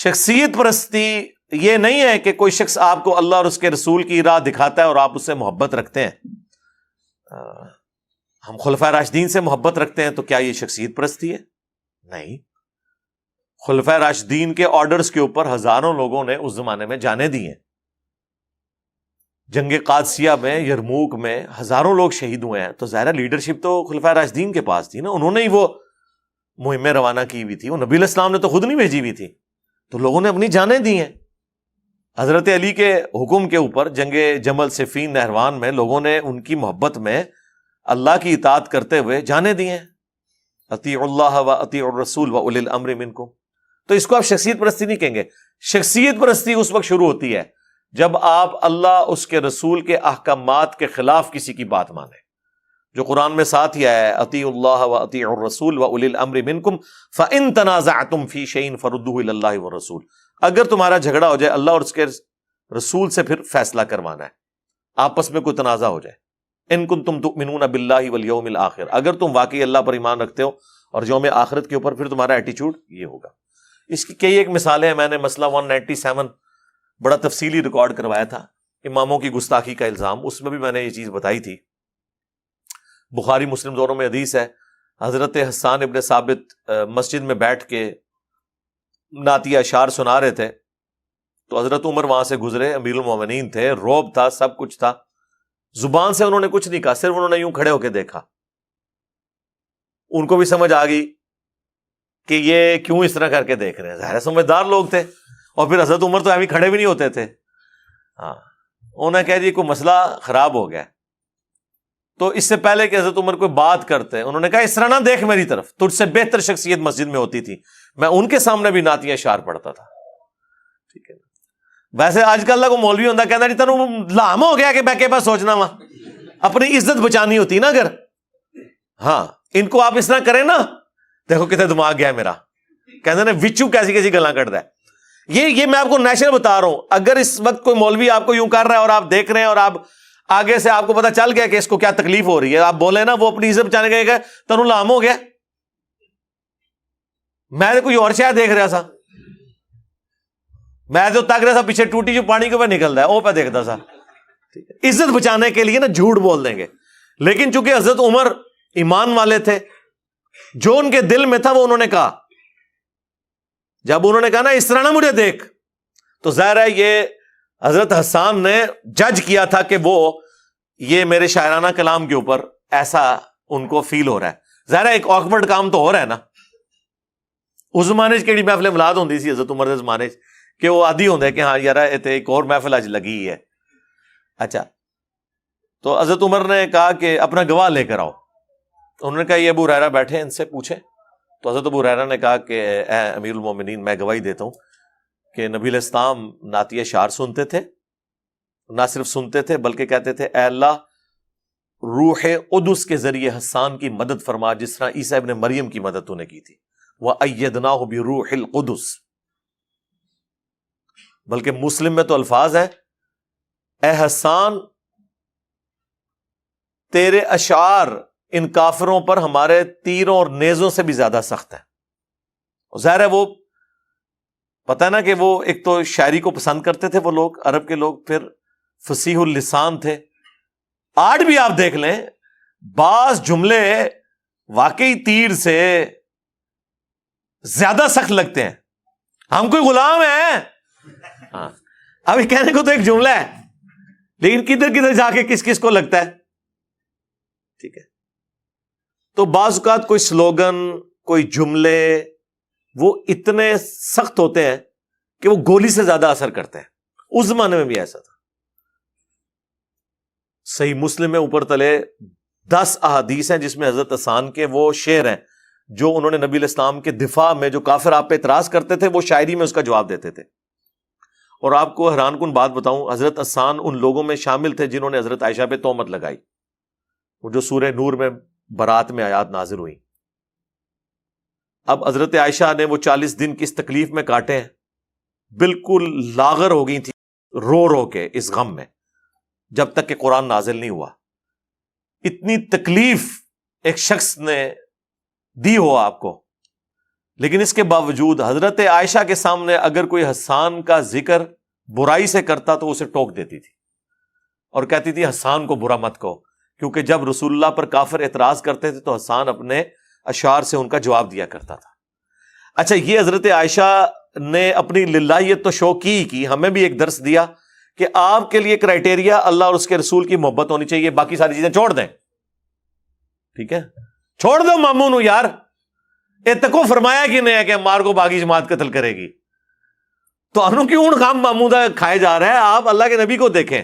شخصیت پرستی یہ نہیں ہے کہ کوئی شخص آپ کو اللہ اور اس کے رسول کی راہ دکھاتا ہے اور آپ اس سے محبت رکھتے ہیں۔ ہم خلفائے راشدین سے محبت رکھتے ہیں تو کیا یہ شخصیت پرستی ہے؟ نہیں۔ خلفائے راشدین کے آرڈرز کے اوپر ہزاروں لوگوں نے اس زمانے میں جانیں دی ہیں۔ جنگ قادسیہ میں، یرموک میں ہزاروں لوگ شہید ہوئے ہیں، تو ظاہر لیڈرشپ تو خلفائے راشدین کے پاس تھی نا، انہوں نے ہی وہ مہمیں روانہ کی ہوئی تھی، وہ نبی علیہ السلام نے تو خود نہیں بھیجی ہوئی تھی، تو لوگوں نے اپنی جانیں دی ہیں۔ حضرت علی کے حکم کے اوپر جنگ جمل صفین نہروان میں لوگوں نے ان کی محبت میں اللہ کی اطاعت کرتے ہوئے جانیں دی ہیں، اطیعوا اللہ و اطیعوا الرسول و اولی الامر منکم۔ تو اس کو آپ شخصیت پرستی نہیں کہیں گے۔ شخصیت پرستی اس وقت شروع ہوتی ہے جب آپ اللہ اس کے رسول کے احکامات کے خلاف کسی کی بات مانیں، جو قرآن میں ساتھ ہی آیا ہے، اطیعوا اللہ و اطیعوا الرسول و اولی الامر منکم فان تنازعتم فی شیء فردوہ الی اللہ والرسول۔ اگر تمہارا جھگڑا ہو جائے، اللہ اور اس کے رسول سے پھر فیصلہ کروانا ہے، آپس میں کوئی تنازع ہو جائے، ان کنتم تؤمنون باللہ والیوم الآخر، اگر تم واقعی اللہ پر ایمان رکھتے ہو اور یوم آخرت کے اوپر، پھر تمہارا ایٹیچیوڈ یہ ہوگا۔ اس کی کئی ایک مثالیں ہیں، میں نے مسئلہ 197 بڑا تفصیلی ریکارڈ کروایا تھا، اماموں کی گستاخی کا الزام، اس میں بھی میں نے یہ چیز بتائی تھی۔ بخاری مسلم دونوں میں حدیث ہے، حضرت حسان ابن ثابت مسجد میں بیٹھ کے نعتیہ اشعار سنا رہے تھے، تو حضرت عمر وہاں سے گزرے، امیر المومنین تھے، روب تھا، سب کچھ تھا، زبان سے انہوں نے کچھ نہیں کہا، صرف انہوں نے یوں کھڑے ہو کے دیکھا۔ ان کو بھی سمجھ آ گئی کہ یہ کیوں اس طرح کر کے دیکھ رہے ہیں، ظاہر سمجھدار لوگ تھے، اور پھر حضرت عمر تو ابھی کھڑے بھی نہیں ہوتے تھے۔ ہاں، انہوں نے کہا جی کوئی مسئلہ خراب ہو گیا، تو اس سے پہلے کہ حضرت عمر کوئی بات کرتے انہوں نے کہا اس طرح نہ دیکھ میری طرف، تجھ سے بہتر شخصیت مسجد میں ہوتی تھی، میں ان کے سامنے بھی نعتیہ اشعار پڑھتا تھا۔ ٹھیک ہے، ویسے آج کل کو مولوی ہوتا کہنا جی تینوں لام ہو گیا کہ میں کے پاس سوچنا وا، اپنی عزت بچانی ہوتی نا اگر، ہاں ان کو آپ اس طرح کریں نا، دیکھو کتنے دماغ گیا ہے میرا، کہتے ہیں وچو کیسی کیسی گلاں کٹ رہا ہے۔ یہ میں آپ کو نیچرل بتا رہا ہوں، اگر اس وقت کوئی مولوی آپ کو یوں کر رہا ہے اور آپ دیکھ رہے ہیں اور آپ آگے سے آپ کو پتا چل گیا کہ اس کو کیا تکلیف ہو رہی ہے، آپ بولے نا وہ اپنی عزت بچانے گئے گا تنوں لام ہو گیا، میں کوئی اور شاید دیکھ رہا تھا، میں تو تک رہا تھا پیچھے ٹوٹی جو پانی کے اوپر نکل رہا ہے وہ پہ دیکھتا تھا۔ عزت بچانے کے لیے نا جھوٹ بول دیں گے، لیکن چونکہ حضرت عمر ایمان والے تھے، جو ان کے دل میں تھا وہ انہوں نے کہا، جب انہوں نے کہا نا اس طرح نہ مجھے دیکھ، تو ظاہر ہے یہ حضرت حسان نے جج کیا تھا کہ وہ یہ میرے شاعرانہ کلام کے اوپر ایسا ان کو فیل ہو رہا ہے، ظاہر ہے ایک آکورڈ کام تو ہو رہا ہے نا۔ اس زمانے سے کیڑی محفل ملاد ہوندی سی حضرت عمر دے زمانے کہ وہ عادی ہوندے کہ ہاں یار ایک اور محفل اج لگی ہے۔ اچھا، تو حضرت عمر نے کہا کہ اپنا گواہ لے کر آؤ، انہوں نے کہا یہ ابو ہریرہ بیٹھے ان سے پوچھیں، تو حضرت ابو ہریرہ نے کہا کہ اے امیر المومنین میں گواہی دیتا ہوں کہ نبی علیہ السلام نعتیہ اشعار سنتے تھے، نہ صرف سنتے تھے بلکہ کہتے تھے اے اللہ روح قدس کے ذریعے حسان کی مدد فرما جس طرح عیسیٰ ابن مریم کی مدد تو نے کی تھی، وَأَيَّدْنَاهُ بِرُوحِ الْقُدُسِ۔ بلکہ مسلم میں تو الفاظ ہیں اے حسان تیرے اشعار ان کافروں پر ہمارے تیروں اور نیزوں سے بھی زیادہ سخت ہیں۔ ظاہر ہے وہ پتہ ہے نا کہ وہ ایک تو شاعری کو پسند کرتے تھے وہ لوگ، عرب کے لوگ، پھر فصیح اللسان تھے۔ آج بھی آپ دیکھ لیں بعض جملے واقعی تیر سے زیادہ سخت لگتے ہیں، ہم کوئی غلام ہیں، ہاں ابھی کہنے کو تو ایک جملہ ہے لیکن کدھر کدھر جا کے کس کس کو لگتا ہے۔ ٹھیک ہے، تو بعض اوقات کوئی سلوگن، کوئی جملے وہ اتنے سخت ہوتے ہیں کہ وہ گولی سے زیادہ اثر کرتے ہیں، اس زمانے میں بھی ایسا تھا۔ صحیح مسلم میں اوپر تلے 10 احادیث ہیں جس میں حضرت حسان کے وہ شعر ہیں جو انہوں نے نبی علیہ السلام کے دفاع میں، جو کافر آپ پہ اعتراض کرتے تھے وہ شاعری میں اس کا جواب دیتے تھے۔ اور آپ کو حیران کن بات بتاؤں، حضرت حسان ان لوگوں میں شامل تھے جنہوں نے حضرت عائشہ پہ تہمت لگائی، وہ جو سورہ نور میں برات میں آیات نازل ہوئی۔ اب حضرت عائشہ نے وہ 40 دن کس تکلیف میں کاٹے ہیں، بالکل لاغر ہو گئی تھی رو رو کے اس غم میں، جب تک کہ قرآن نازل نہیں ہوا۔ اتنی تکلیف ایک شخص نے دی ہو آپ کو، لیکن اس کے باوجود حضرت عائشہ کے سامنے اگر کوئی حسان کا ذکر برائی سے کرتا تو اسے ٹوک دیتی تھی اور کہتی تھی حسان کو برا مت کہو، کیونکہ جب رسول اللہ پر کافر اعتراض کرتے تھے تو حسان اپنے اشعار سے ان کا جواب دیا کرتا تھا۔ اچھا، یہ حضرت عائشہ نے اپنی للہیت تو شو کی ہمیں بھی ایک درس دیا کہ آپ کے لیے کرائٹیریا اللہ اور اس کے رسول کی محبت ہونی چاہیے، باقی ساری چیزیں چھوڑ دیں، ٹھیک ہے، چھوڑ دو مامون یار، اتکو فرمایا کہ نہیں ہے کہ مار کو باقی جماعت قتل کرے گی، تو انہوں کی اون خام معمودہ کھائے جا رہا ہے، آپ اللہ کے نبی کو دیکھیں۔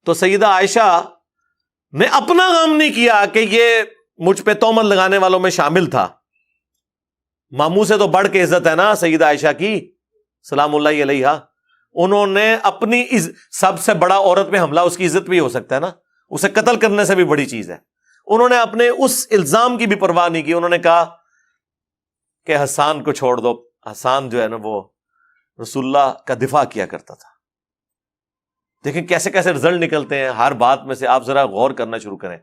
تو سیدہ عائشہ نے اپنا غم نہیں کیا کہ یہ مجھ پہ تہمت لگانے والوں میں شامل تھا، ماموں سے تو بڑھ کے عزت ہے نا سیدہ عائشہ کی سلام اللہ علیہا، انہوں نے اپنی سب سے بڑا عورت پہ حملہ، اس کی عزت بھی ہو سکتا ہے نا، اسے قتل کرنے سے بھی بڑی چیز ہے، انہوں نے اپنے اس الزام کی بھی پرواہ نہیں کی، انہوں نے کہا کہ حسان کو چھوڑ دو، حسان جو ہے نا وہ رسول اللہ کا دفاع کیا کرتا تھا۔ دیکھیں کیسے کیسے رزلٹ نکلتے ہیں ہر بات میں سے، آپ ذرا غور کرنا شروع کریں،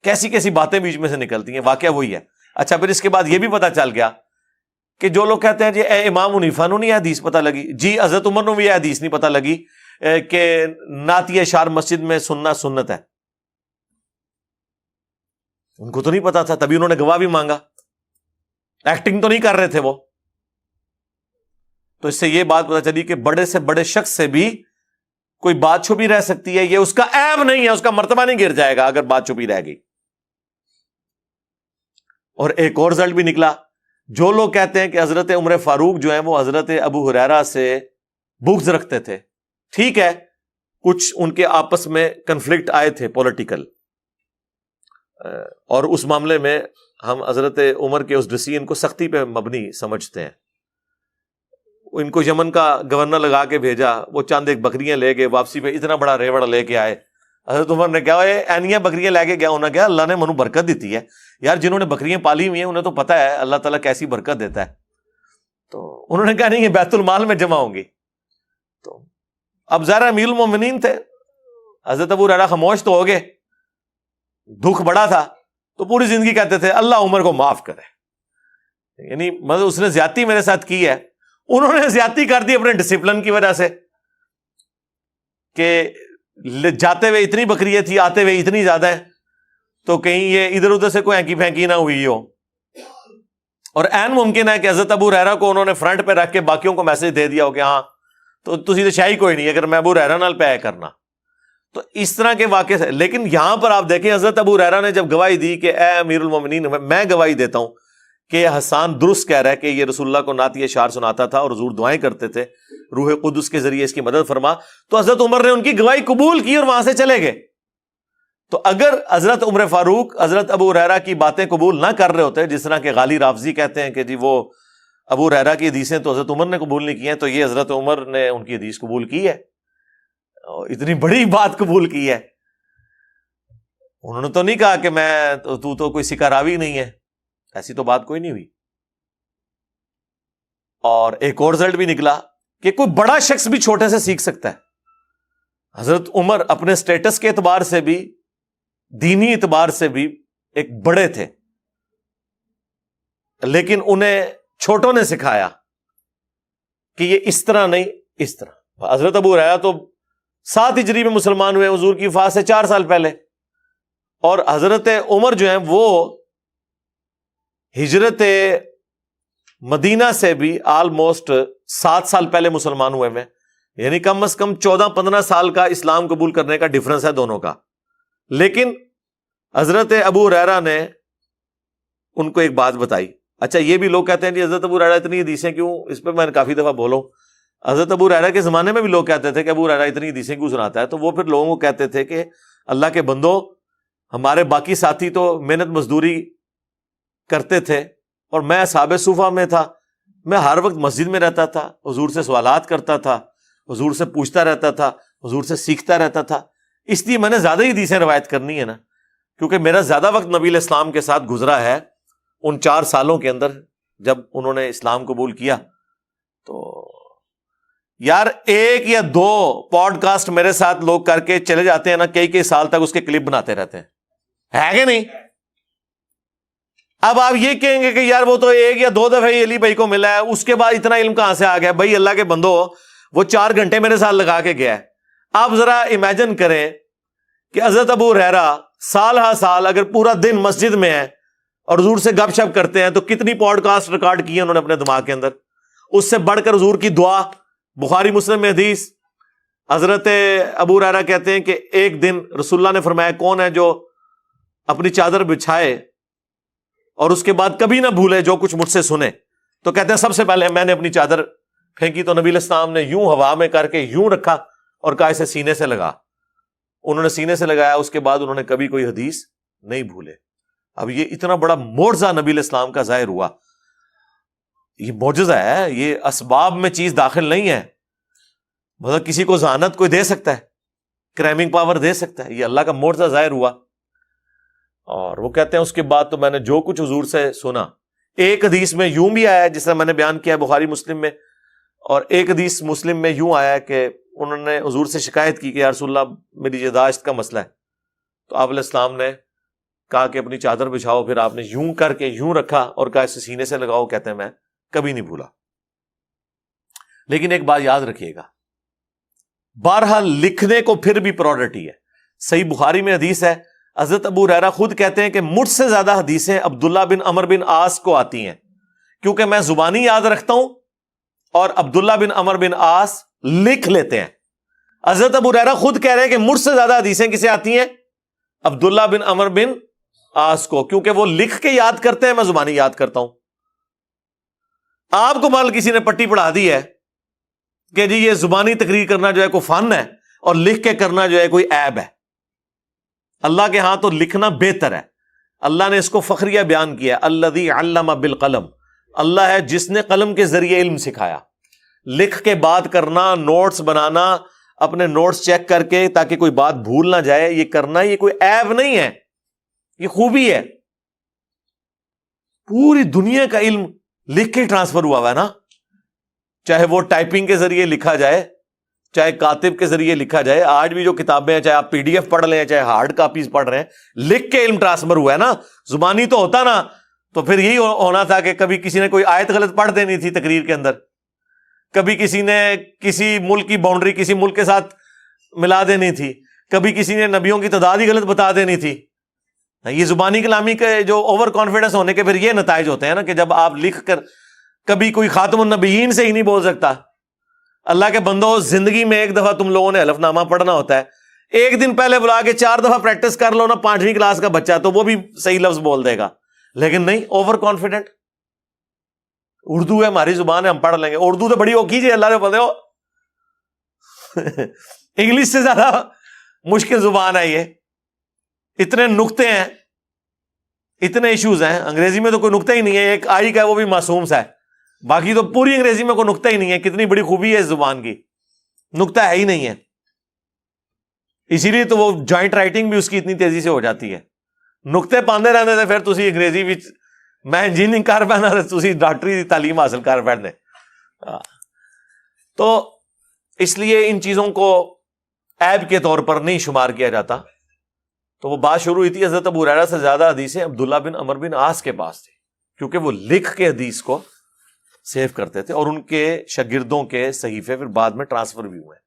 کیسی کیسی باتیں بیچ میں سے نکلتی ہیں، واقعہ وہی ہے۔ اچھا، پھر اس کے بعد یہ بھی پتا چل گیا کہ جو لوگ کہتے ہیں جی اے امام حنیفہ نو نہیں حدیث پتہ لگی، جی حضرت عمر نو بھی یہ حدیث نہیں پتہ لگی کہ نعت اشعار مسجد میں سننا سنت ہے، ان کو تو نہیں پتا تھا، تبھی انہوں نے گواہ بھی مانگا، ایکٹنگ تو نہیں کر رہے تھے وہ۔ تو اس سے یہ بات پتہ چلی کہ بڑے سے بڑے شخص سے بھی کوئی بات چھپی رہ سکتی ہے، یہ اس کا عیب نہیں ہے، اس کا مرتبہ نہیں گر جائے گا اگر بات چھپی رہ گئی۔ اور ایک اور رزلٹ بھی نکلا، جو لوگ کہتے ہیں کہ حضرت عمر فاروق جو ہیں وہ حضرت ابو ہریرہ سے بغض رکھتے تھے، ٹھیک ہے، کچھ ان کے آپس میں کنفلکٹ آئے تھے پولیٹیکل، اور اس معاملے میں ہم حضرت عمر کے اس ڈیسیژن کو سختی پہ مبنی سمجھتے ہیں۔ ان کو یمن کا گورنر لگا کے بھیجا، وہ چند ایک بکریاں لے گئے، واپسی پہ اتنا بڑا ریوڑ لے کے آئے، حضرت عمر نے کہا اینیاں بکریاں لے کے گیا ہونا، کیا اللہ نے منو برکت دیتی ہے یار، جنہوں نے بکریاں پالی ہوئی ہیں انہیں تو پتا ہے اللہ تعالیٰ کیسی برکت دیتا ہے۔ تو انہوں نے کہا نہیں، یہ بیت المال میں جمع ہوں گی۔ تو اب ظاہر امیر المومنین تھے، حضرت ابو ہریرہ خاموش تو ہو گئے، دکھ بڑا تھا، تو پوری زندگی کہتے تھے اللہ عمر کو معاف کرے، یعنی مطلب اس نے زیادتی میرے ساتھ کی ہے، انہوں نے زیادتی کر دی اپنے ڈسپلن کی وجہ سے کہ جاتے ہوئے اتنی بکریاں تھی، آتے ہوئے اتنی زیادہ ہیں، تو کہیں یہ ادھر ادھر سے کوئی ہینکی پھینکی نہ ہوئی ہو۔ اور عین ممکن ہے کہ حضرت ابو ہریرہ کو انہوں نے فرنٹ پہ رکھ کے باقیوں کو میسج دے دیا ہو کہ ہاں تو تسی تو شاہی کوئی نہیں اگر میں ابو ہریرہ نال پہ کرنا، تو اس طرح کے واقعے سے۔ لیکن یہاں پر آپ دیکھیں حضرت ابو ہریرہ نے جب گواہی دی کہ اے امیر المومنین، میں گواہی دیتا ہوں کہ حسان درست کہہ رہا ہے کہ یہ رسول اللہ کو نعت اشعار سناتا تھا اور حضور دعائیں کرتے تھے، روح قدس کے ذریعے اس کی مدد فرما، تو حضرت عمر نے ان کی گواہی قبول کی اور وہاں سے چلے گئے۔ تو اگر حضرت عمر فاروق حضرت ابو ہریرہ کی باتیں قبول نہ کر رہے ہوتے، جس طرح کہ غالی رافضی کہتے ہیں کہ جی وہ ابو ہریرہ کی حدیثیں تو حضرت عمر نے قبول نہیں کی ہیں، تو یہ حضرت عمر نے ان کی حدیث قبول کی ہے، اتنی بڑی بات قبول کی ہے۔ انہوں نے تو نہیں کہا کہ میں تو کوئی سکہ راوی نہیں ہے، ایسی تو بات کوئی نہیں ہوئی۔ اور ایک اور رزلٹ بھی نکلا کہ کوئی بڑا شخص بھی چھوٹے سے سیکھ سکتا ہے۔ حضرت عمر اپنے سٹیٹس کے اعتبار سے بھی، دینی اعتبار سے بھی ایک بڑے تھے، لیکن انہیں چھوٹوں نے سکھایا کہ یہ اس طرح نہیں، اس طرح۔ حضرت ابو ہریرہ تو 7 ہجری میں مسلمان ہوئے، حضور کی وفات سے 4 سال پہلے، اور حضرت عمر جو ہیں وہ ہجرت مدینہ سے بھی آلموسٹ 7 سال پہلے مسلمان ہوئے میں، یعنی کم از کم 14-15 سال کا اسلام قبول کرنے کا ڈفرنس ہے دونوں کا۔ لیکن حضرت ابو ہریرہ نے ان کو ایک بات بتائی۔ اچھا، یہ بھی لوگ کہتے ہیں کہ حضرت ابو ہریرہ اتنی حدیثیں کیوں، اس پہ میں نے کافی دفعہ بولوں، حضرت ابو ہریرہ کے زمانے میں بھی لوگ کہتے تھے کہ ابو ہریرہ اتنی حدیثیں کیوں سناتا ہے، تو وہ پھر لوگوں کو کہتے تھے کہ اللہ کے بندو، ہمارے باقی ساتھی تو محنت مزدوری کرتے تھے اور میں اصحاب صفہ میں تھا، میں ہر وقت مسجد میں رہتا تھا، حضور سے سوالات کرتا تھا، حضور سے پوچھتا رہتا تھا، حضور سے سیکھتا رہتا تھا، اس لیے میں نے زیادہ ہی حدیثیں روایت کرنی ہے نا، کیونکہ میرا زیادہ وقت نبی علیہ السلام کے ساتھ گزرا ہے ان 4 سالوں کے اندر جب انہوں نے اسلام قبول کیا۔ تو یار 1 یا 2 پوڈ کاسٹ میرے ساتھ لوگ کر کے چلے جاتے ہیں نا، کئی سال تک اس کے کلپ بناتے رہتے ہیں، ہے کہ نہیں؟ اب آپ یہ کہیں گے کہ یار وہ تو 1 یا 2 دفعہ ہی علی بھائی کو ملا ہے، اس کے بعد اتنا علم کہاں سے آ گیا؟ بھائی اللہ کے بندو، وہ 4 گھنٹے میرے ساتھ لگا کے گیا ہے۔ آپ ذرا امیجن کریں کہ حضرت ابو ہریرہ سال ہا سال اگر پورا دن مسجد میں ہے اور حضور سے گپ شپ کرتے ہیں تو کتنی پوڈ کاسٹ ریکارڈ کی ہے انہوں نے اپنے دماغ کے اندر؟ اس سے بڑھ کر حضور کی دعا، بخاری مسلم میں حدیث، حضرت ابو ہریرہ کہتے ہیں کہ ایک دن رسول اللہ نے فرمایا کون ہے جو اپنی چادر بچھائے اور اس کے بعد کبھی نہ بھولے جو کچھ مجھ سے سنے؟ تو کہتے ہیں سب سے پہلے میں نے اپنی چادر پھینکی تو نبی علیہ السلام نے یوں ہوا میں کر کے یوں رکھا اور کہا اسے سینے سے لگا۔ انہوں نے سینے سے لگایا، اس کے بعد انہوں نے کبھی کوئی حدیث نہیں بھولے۔ اب یہ اتنا بڑا معجزہ نبی علیہ السلام کا ظاہر ہوا، یہ معجزہ ہے، یہ اسباب میں چیز داخل نہیں ہے۔ مطلب کسی کو ذہانت کوئی دے سکتا ہے، کریمنگ پاور دے سکتا ہے، یہ اللہ کا معجزہ ظاہر ہوا۔ اور وہ کہتے ہیں اس کے بعد تو میں نے جو کچھ حضور سے سنا، ایک حدیث میں یوں بھی آیا ہے جس طرح میں نے بیان کیا ہے بخاری مسلم میں، اور ایک حدیث مسلم میں یوں آیا ہے کہ انہوں نے حضور سے شکایت کی کہ یا رسول اللہ میری یاداشت کا مسئلہ ہے، تو آپ علیہ السلام نے کہا کہ اپنی چادر بچھاؤ، پھر آپ نے یوں کر کے یوں رکھا اور کہا اسے سینے سے لگاؤ۔ کہتے ہیں میں کبھی نہیں بھولا۔ لیکن ایک بات یاد رکھیے گا، بہرحال لکھنے کو پھر بھی پرائورٹی ہے۔ صحیح بخاری میں حدیث ہے، حضرت ابو ہریرہ خود کہتے ہیں کہ مجھ سے زیادہ حدیثیں عبداللہ بن عمر بن عاص کو آتی ہیں، کیونکہ میں زبانی یاد رکھتا ہوں اور عبداللہ بن عمر بن عاص لکھ لیتے ہیں۔ حضرت ابو ہریرہ خود کہہ رہے ہیں کہ مجھ سے زیادہ حدیثیں کسے آتی ہیں؟ عبداللہ بن عمر بن عاص کو، کیونکہ وہ لکھ کے یاد کرتے ہیں، میں زبانی یاد کرتا ہوں۔ آپ کو مال کسی نے پٹی پڑھا دی ہے کہ جی یہ زبانی تقریر کرنا جو ہے کوئی فن ہے اور لکھ کے کرنا جو ہے کوئی عیب ہے۔ اللہ کے ہاں تو لکھنا بہتر ہے۔ اللہ نے اس کو فخریہ بیان کیا، الذی علم بالقلم، اللہ ہے جس نے قلم کے ذریعے علم سکھایا۔ لکھ کے بات کرنا، نوٹس بنانا، اپنے نوٹس چیک کر کے تاکہ کوئی بات بھول نہ جائے، یہ کرنا یہ کوئی عیب نہیں ہے، یہ خوبی ہے۔ پوری دنیا کا علم لکھ کے ٹرانسفر ہوا ہے نا، چاہے وہ ٹائپنگ کے ذریعے لکھا جائے، چاہے کاتب کے ذریعے لکھا جائے۔ آج بھی جو کتابیں ہیں، چاہے آپ پی ڈی ایف پڑھ لیں، چاہے ہارڈ کاپیز پڑھ رہے ہیں، لکھ کے علم ٹرانسفر ہوا ہے نا۔ زبانی تو ہوتا نا تو پھر یہی ہونا تھا کہ کبھی کسی نے کوئی آیت غلط پڑھ دینی تھی تقریر کے اندر، کبھی کسی نے کسی ملک کی باؤنڈری کسی ملک کے ساتھ ملا دینی تھی، کبھی کسی نے نبیوں کی تعداد ہی غلط بتا دینی تھی۔ یہ زبانی کلامی کے جو اوور کانفیڈنس ہونے کے پھر یہ نتائج ہوتے ہیں نا کہ جب آپ لکھ کر، کبھی کوئی خاتم النبیین سے ہی نہیں بول سکتا۔ اللہ کے بندو، زندگی میں ایک دفعہ تم لوگوں نے حلف نامہ پڑھنا ہوتا ہے، ایک دن پہلے بلا کے 4 دفعہ پریکٹس کر لو نا، 5ویں کلاس کا بچہ تو وہ بھی صحیح لفظ بول دے گا، لیکن نہیں، اوور کانفیڈنٹ۔ اردو ہے ہماری زبان ہے، ہم پڑھ لیں گے، اردو تو بڑی ہو کیجیے، اللہ نے بندے ہو انگلش سے زیادہ مشکل زبان ہے یہ، اتنے نقطے ہیں، اتنے ایشوز ہیں۔ انگریزی میں تو کوئی نقطہ ہی نہیں ہے، ایک آئی کا ہے وہ بھی معصوم سا ہے، باقی تو پوری انگریزی میں کوئی نقطہ ہی نہیں ہے۔ کتنی بڑی خوبی ہے اس زبان کی، نقطہ ہے ہی نہیں ہے، اسی لیے تو وہ جوائنٹ رائٹنگ بھی اس کی اتنی تیزی سے ہو جاتی ہے۔ نقطے پاندے رہتے تھے، پھر تسی انگریزی بھی، میں انجینئرنگ کر پہنا تسی ڈاکٹری دی تعلیم حاصل کر پڑنے۔ تو اس لیے ان چیزوں کو عیب کے طور پر نہیں شمار کیا جاتا۔ تو وہ بات شروع ہوئی تھی، حضرت ابو ہریرہ سے زیادہ حدیثیں عبداللہ بن عمر بن عاص کے پاس تھی، کیونکہ وہ لکھ کے حدیث کو سیو کرتے تھے، اور ان کے شاگردوں کے صحیفے پھر بعد میں ٹرانسفر بھی ہوئے۔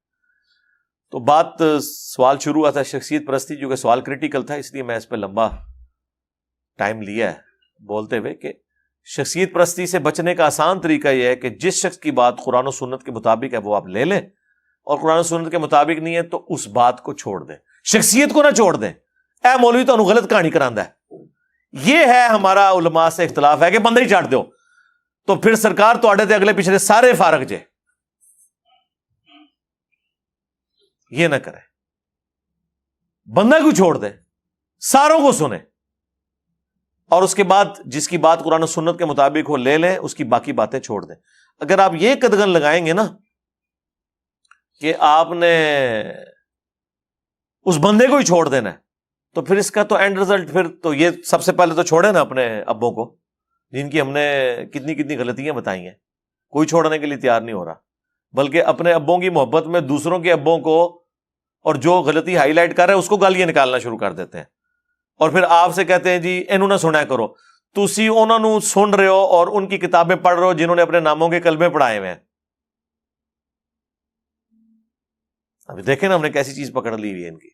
تو بات سوال شروع ہوا تھا شخصیت پرستی، جو کہ سوال کریٹیکل تھا، اس لیے میں اس پہ لمبا ٹائم لیا ہے بولتے ہوئے کہ شخصیت پرستی سے بچنے کا آسان طریقہ یہ ہے کہ جس شخص کی بات قرآن و سنت کے مطابق ہے وہ آپ لے لیں، اور قرآن و سنت کے مطابق نہیں ہے تو اس بات کو چھوڑ دیں، شخصیت کو نہ چھوڑ دیں۔ اے مولوی تو غلط کہانی کراندا ہے، یہ ہے ہمارا علماء سے اختلاف ہے کہ بندہ ہی چاٹ دو، تو پھر سرکار تو آڑے تھے اگلے پچھلے سارے فارغ جے، یہ نہ کرے، بندہ کو چھوڑ دیں، ساروں کو سنیں، اور اس کے بعد جس کی بات قرآن و سنت کے مطابق ہو لے لیں، اس کی باقی باتیں چھوڑ دیں۔ اگر آپ یہ قدغن لگائیں گے نا کہ آپ نے اس بندے کو ہی چھوڑ دینا ہے، تو پھر اس کا تو اینڈ رزلٹ، پھر تو یہ سب سے پہلے تو چھوڑے نا اپنے ابوں کو، جن کی ہم نے کتنی کتنی غلطیاں بتائی ہیں، کوئی چھوڑنے کے لیے تیار نہیں ہو رہا، بلکہ اپنے ابوں کی محبت میں دوسروں کے ابوں کو، اور جو غلطی ہائی لائٹ کر رہے ہیں اس کو گالیاں نکالنا شروع کر دیتے ہیں، اور پھر آپ سے کہتے ہیں جی اینوں نہ سنا کرو۔ تسی انہوں نے سن رہے ہو اور ان کی کتابیں پڑھ رہے ہو جنہوں نے اپنے ناموں کے کلمے پڑھائے ہوئے ہیں. ابھی دیکھیں نا ہم نے کیسی چیز پکڑ لی ہوئی ہے ان کی.